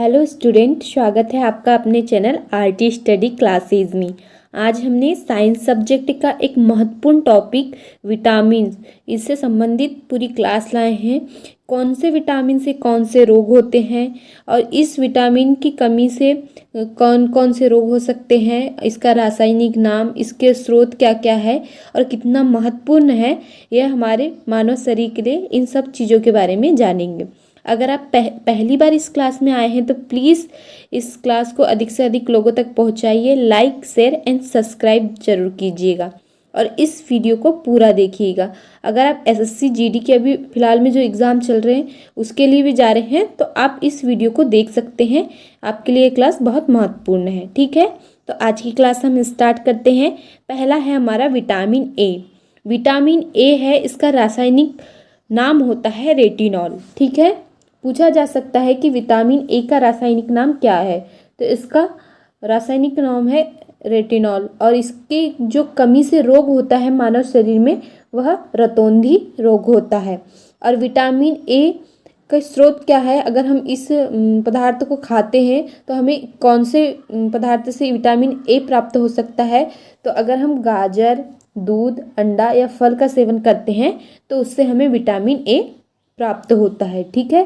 Hello student, स्वागत है आपका अपने चैनल आरटी स्टडी क्लासेज में। आज हमने साइंस सब्जेक्ट का एक महत्वपूर्ण टॉपिक विटामिन, इससे संबंधित पूरी क्लास लाए हैं। कौन से विटामिन से कौन से रोग होते हैं और इस विटामिन की कमी से कौन कौन से रोग हो सकते हैं, इसका रासायनिक नाम, इसके स्रोत क्या क्या है और कितना महत्वपूर्ण है यह हमारे मानव शरीर के लिए, इन सब चीज़ों के बारे में जानेंगे। अगर आप पहली बार इस क्लास में आए हैं तो प्लीज़ इस क्लास को अधिक से अधिक लोगों तक पहुंचाइए। लाइक, शेयर एंड सब्सक्राइब जरूर कीजिएगा और इस वीडियो को पूरा देखिएगा। अगर आप एसएससी जीडी के अभी फ़िलहाल में जो एग्ज़ाम चल रहे हैं उसके लिए भी जा रहे हैं तो आप इस वीडियो को देख सकते हैं। आपके लिए ये क्लास बहुत महत्वपूर्ण है। ठीक है, तो आज की क्लास हम स्टार्ट करते हैं। पहला है हमारा विटामिन ए। विटामिन ए है, इसका रासायनिक नाम होता है रेटिनॉल। ठीक है, पूछा जा सकता है कि विटामिन ए का रासायनिक नाम क्या है, तो इसका रासायनिक नाम है रेटिनॉल। और इसकी जो कमी से रोग होता है मानव शरीर में वह रतौंधी रोग होता है। और विटामिन ए का स्रोत क्या है, अगर हम इस पदार्थ को खाते हैं तो हमें कौन से पदार्थ से विटामिन ए प्राप्त हो सकता है, तो अगर हम गाजर, दूध, अंडा या फल का सेवन करते हैं तो उससे हमें विटामिन ए प्राप्त होता है। ठीक है,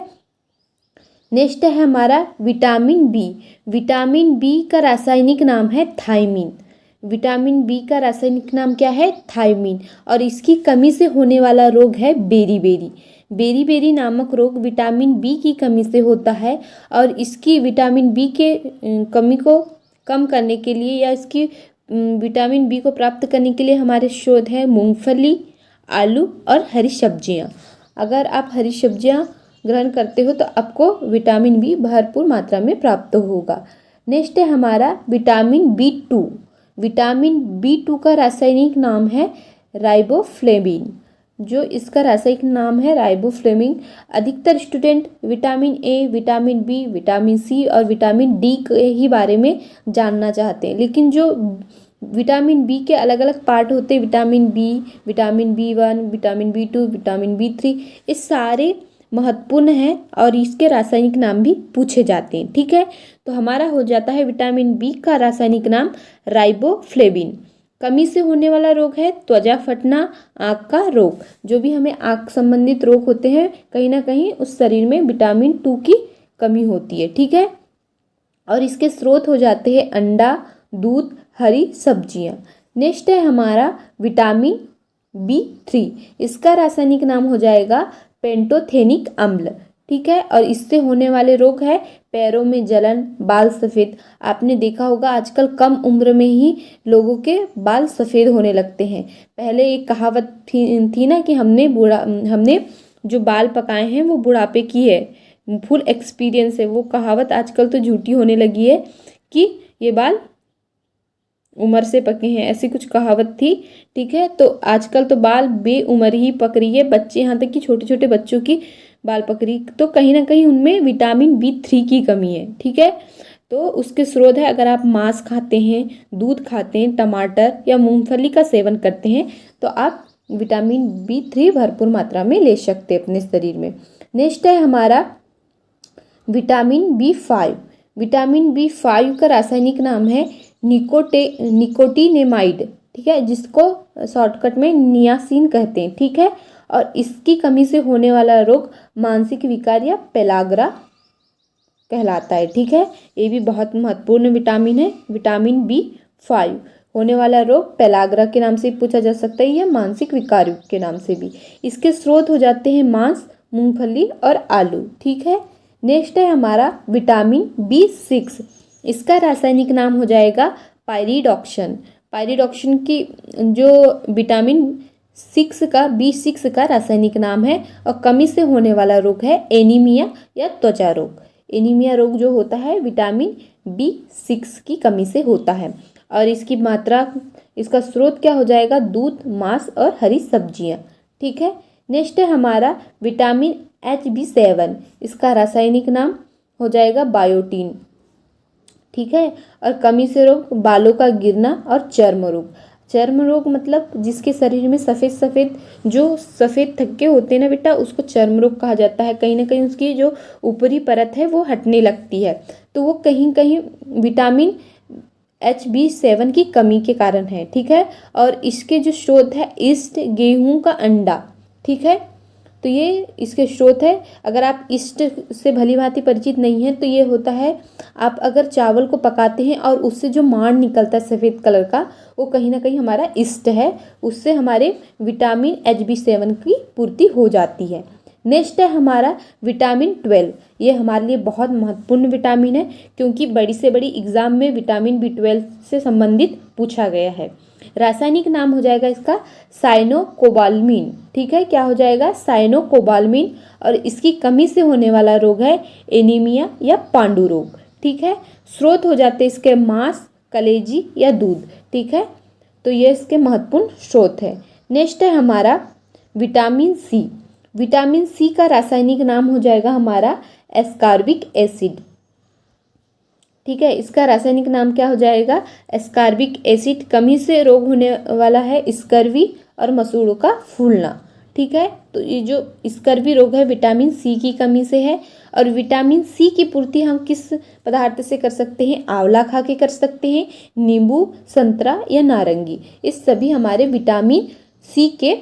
नेक्स्ट है हमारा विटामिन बी। विटामिन बी का रासायनिक नाम है थायमीन। विटामिन बी का रासायनिक नाम क्या है? थायमीन। और इसकी कमी से होने वाला रोग है बेरीबेरी। बेरीबेरी नामक रोग विटामिन बी की कमी से होता है। और इसकी विटामिन बी के कमी को कम करने के लिए या इसकी विटामिन बी को प्राप्त करने के लिए हमारे शोध है मूंगफली, आलू और हरी सब्जियां। अगर आप हरी सब्जियां ग्रहण करते हो तो आपको विटामिन बी भरपूर मात्रा में प्राप्त होगा। नेक्स्ट है हमारा vitamin B two. Vitamin B two का रासायनिक नाम है राइबोफ्लेविन। जो इसका रासायनिक नाम है राइबोफ्लेविन। अधिकतर student vitamin A, vitamin B, vitamin C और विटामिन डी के ही बारे में जानना चाहते हैं, लेकिन जो विटामिन बी के अलग अलग पार्ट होते हैं, vitamin B one, vitamin B two, vitamin B three, इस सारे महत्वपूर्ण है और इसके रासायनिक नाम भी पूछे जाते हैं। ठीक है, तो हमारा हो जाता है विटामिन बी का रासायनिक नाम राइबोफ्लेविन। कमी से होने वाला रोग है त्वचा फटना, आँख का रोग। जो भी हमें आँख संबंधित रोग होते हैं, कहीं ना कहीं उस शरीर में विटामिन टू की कमी होती है। ठीक है, और इसके स्रोत हो जाते हैं अंडा, दूध, हरी सब्जियां। नेक्स्ट है हमारा विटामिन बी थ्री। इसका रासायनिक नाम हो जाएगा पेंटोथेनिक अम्ल। ठीक है, और इससे होने वाले रोग है पैरों में जलन, बाल सफ़ेद। आपने देखा होगा आजकल कम उम्र में ही लोगों के बाल सफ़ेद होने लगते हैं। पहले एक कहावत थी ना कि हमने जो बाल पकाए हैं वो बुढ़ापे की है। फुल एक्सपीरियंस है। वो कहावत आजकल तो झूठी होने लगी है कि ये बाल उम्र से पके हैं, ऐसी कुछ कहावत थी। ठीक है, तो आजकल तो बाल बेउम्र ही पक रही है। बच्चे, यहाँ तक कि छोटे छोटे बच्चों की बाल पक रही, तो कहीं ना कहीं उनमें विटामिन बी थ्री की कमी है। ठीक है, तो उसके स्रोत है, अगर आप मांस खाते हैं, दूध खाते हैं, टमाटर या मूंगफली का सेवन करते हैं तो आप विटामिन बी थ्री भरपूर मात्रा में ले सकते हैं अपने शरीर में। नेक्स्ट है हमारा vitamin B five. Vitamin B five का रासायनिक नाम है निकोटिनेमाइड। ठीक है, जिसको शॉर्टकट में नियासिन कहते हैं। ठीक है, और इसकी कमी से होने वाला रोग मानसिक विकार या पेलाग्रा कहलाता है। ठीक है, ये भी बहुत महत्वपूर्ण विटामिन है। विटामिन बी फाइव होने वाला रोग पेलाग्रा के नाम से पूछा जा सकता है या मानसिक विकार के नाम से भी। इसके स्रोत हो जाते हैं मांस, मूंगफली और आलू। ठीक है, नेक्स्ट है हमारा विटामिन बी सिक्स। इसका रासायनिक नाम हो जाएगा पायरिडॉक्सिन। पायरिडॉक्सिन की जो विटामिन बी सिक्स का रासायनिक नाम है। और कमी से होने वाला रोग है एनीमिया या त्वचा रोग। एनीमिया रोग जो होता है विटामिन बी सिक्स की कमी से होता है। और इसकी मात्रा, इसका स्रोत क्या हो जाएगा? दूध, मांस और हरी सब्जियां। ठीक है, नेक्स्ट है हमारा विटामिन HB7। इसका रासायनिक नाम हो जाएगा बायोटीन। ठीक है, और कमी से रोग बालों का गिरना और चर्म रोग। चर्म रोग मतलब जिसके शरीर में सफ़ेद सफ़ेद जो सफ़ेद थक्के होते हैं ना बेटा, उसको चर्म रोग कहा जाता है। कहीं ना कहीं उसकी जो ऊपरी परत है वो हटने लगती है, तो वो कहीं कहीं विटामिन HB7 की कमी के कारण है। ठीक है, और इसके जो स्रोत है ईस्ट, गेहूं का अंडा। ठीक है, तो ये इसके स्रोत है। अगर आप ईस्ट से भली भांति परिचित नहीं हैं तो ये होता है, आप अगर चावल को पकाते हैं और उससे जो मांड निकलता है सफ़ेद कलर का, वो कहीं ना कहीं हमारा ईस्ट है। उससे हमारे विटामिन HB7 की पूर्ति हो जाती है। नेक्स्ट है हमारा विटामिन 12। ये हमारे लिए बहुत महत्वपूर्ण विटामिन है, क्योंकि बड़ी से बड़ी एग्जाम में विटामिन B12 से संबंधित पूछा गया है। रासायनिक नाम हो जाएगा इसका साइनोकोबाल्मिन। ठीक है, क्या हो जाएगा? साइनोकोबाल्मिन। और इसकी कमी से होने वाला रोग है एनीमिया या पांडु रोग। ठीक है, स्रोत हो जाते इसके मांस, कलेजी या दूध। ठीक है, तो ये इसके महत्वपूर्ण स्रोत है। नेक्स्ट है हमारा विटामिन सी। विटामिन सी का रासायनिक नाम हो जाएगा हमारा एस्कॉर्बिक एसिड। ठीक है, इसका रासायनिक नाम क्या हो जाएगा? Ascorbic acid. कमी से रोग होने वाला है स्कर्वी और मसूड़ों का फूलना। ठीक है, तो ये जो स्कर्वी रोग है विटामिन सी की कमी से है। और विटामिन सी की पूर्ति हम किस पदार्थ से कर सकते हैं? आंवला खा के कर सकते हैं, नींबू, संतरा या नारंगी। इस सभी हमारे विटामिन सी के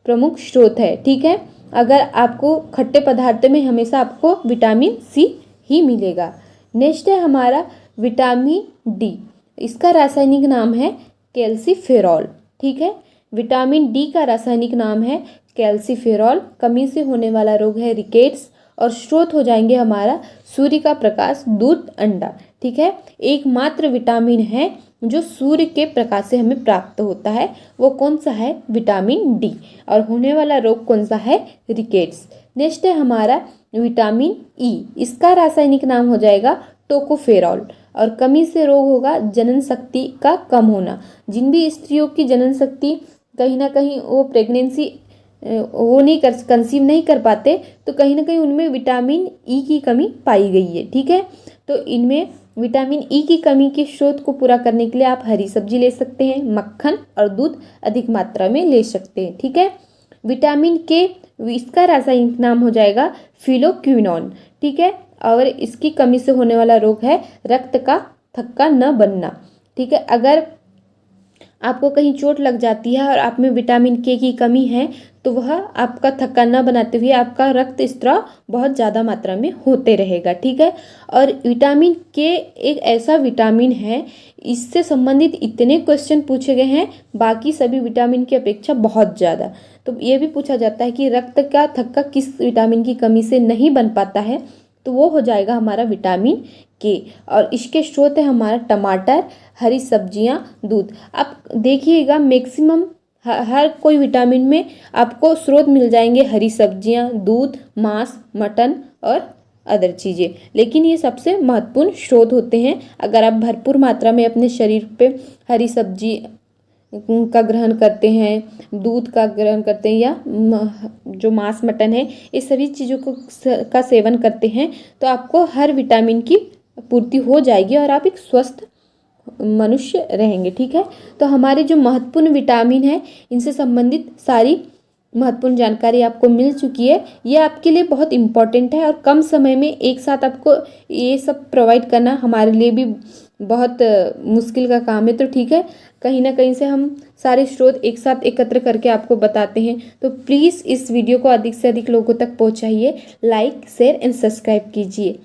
प्रमुख स्रोत है। ठीक है, अगर आपको खट्टे पदार्थ में हमेशा आपको विटामिन सी ही मिलेगा। नेक्स्ट है हमारा विटामिन डी। इसका रासायनिक नाम है कैल्सीफेरॉल। ठीक है, विटामिन डी का रासायनिक नाम है कैल्सीफेरॉल। कमी से होने वाला रोग है रिकेट्स। और स्रोत हो जाएंगे हमारा सूर्य का प्रकाश, दूध, अंडा। ठीक है, एकमात्र विटामिन है जो सूर्य के प्रकाश से हमें प्राप्त होता है, वो कौन सा है? Vitamin D. और होने वाला रोग कौन सा है? रिकेट्स। नेक्स्ट है हमारा विटामिन ई। इसका रासायनिक नाम हो जाएगा टोकोफेरॉल। और कमी से रोग होगा जनन शक्ति का कम होना। जिन भी स्त्रियों की जनन शक्ति कहीं ना कहीं वो प्रेगनेंसी वो नहीं कर कंसीव नहीं कर पाते, तो कहीं ना कहीं उनमें विटामिन ई की कमी पाई गई है। ठीक है, तो इनमें विटामिन ई की कमी के स्रोत को पूरा करने के लिए आप हरी सब्जी ले सकते हैं, मक्खन और दूध अधिक मात्रा में ले सकते हैं। ठीक है, विटामिन के इसका रासायनिक नाम हो जाएगा फिलोक्विनोन। ठीक है, और इसकी कमी से होने वाला रोग है रक्त का थक्का न बनना। ठीक है, अगर आपको कहीं चोट लग जाती है और आप में विटामिन के की कमी है, तो वह आपका थक्का न बनाते हुए आपका रक्त स्त्राव बहुत ज़्यादा मात्रा में होते रहेगा। ठीक है, और विटामिन के एक ऐसा विटामिन है, इससे संबंधित इतने क्वेश्चन पूछे गए हैं बाकी सभी विटामिन की अपेक्षा बहुत ज़्यादा। तो ये भी पूछा जाता है कि रक्त का थक्का किस विटामिन की कमी से नहीं बन पाता है, तो वो हो जाएगा हमारा विटामिन के। और इसके स्रोत है हमारा टमाटर, हरी सब्जियां, दूध। आप देखिएगा मैक्सिमम हर कोई विटामिन में आपको स्रोत मिल जाएंगे हरी सब्जियां, दूध, मांस, मटन और अदर चीज़ें, लेकिन ये सबसे महत्वपूर्ण स्रोत होते हैं। अगर आप भरपूर मात्रा में अपने शरीर पे हरी सब्जी का ग्रहण करते हैं, दूध का ग्रहण करते हैं, या जो मांस, मटन है, इस सभी चीज़ों को का सेवन करते हैं, तो आपको हर विटामिन की पूर्ति हो जाएगी और आप एक स्वस्थ मनुष्य रहेंगे। ठीक है, तो हमारे जो महत्वपूर्ण विटामिन है इनसे संबंधित सारी महत्वपूर्ण जानकारी आपको मिल चुकी है। ये आपके लिए बहुत इम्पॉर्टेंट है और कम समय में एक साथ आपको ये सब प्रोवाइड करना हमारे लिए भी बहुत मुश्किल का काम है। तो ठीक है, कहीं ना कहीं से हम सारे स्रोत एक साथ एकत्र करके आपको बताते हैं। तो प्लीज़ इस वीडियो को अधिक से अधिक लोगों तक पहुंचाइए, लाइक, शेयर एंड सब्सक्राइब कीजिए।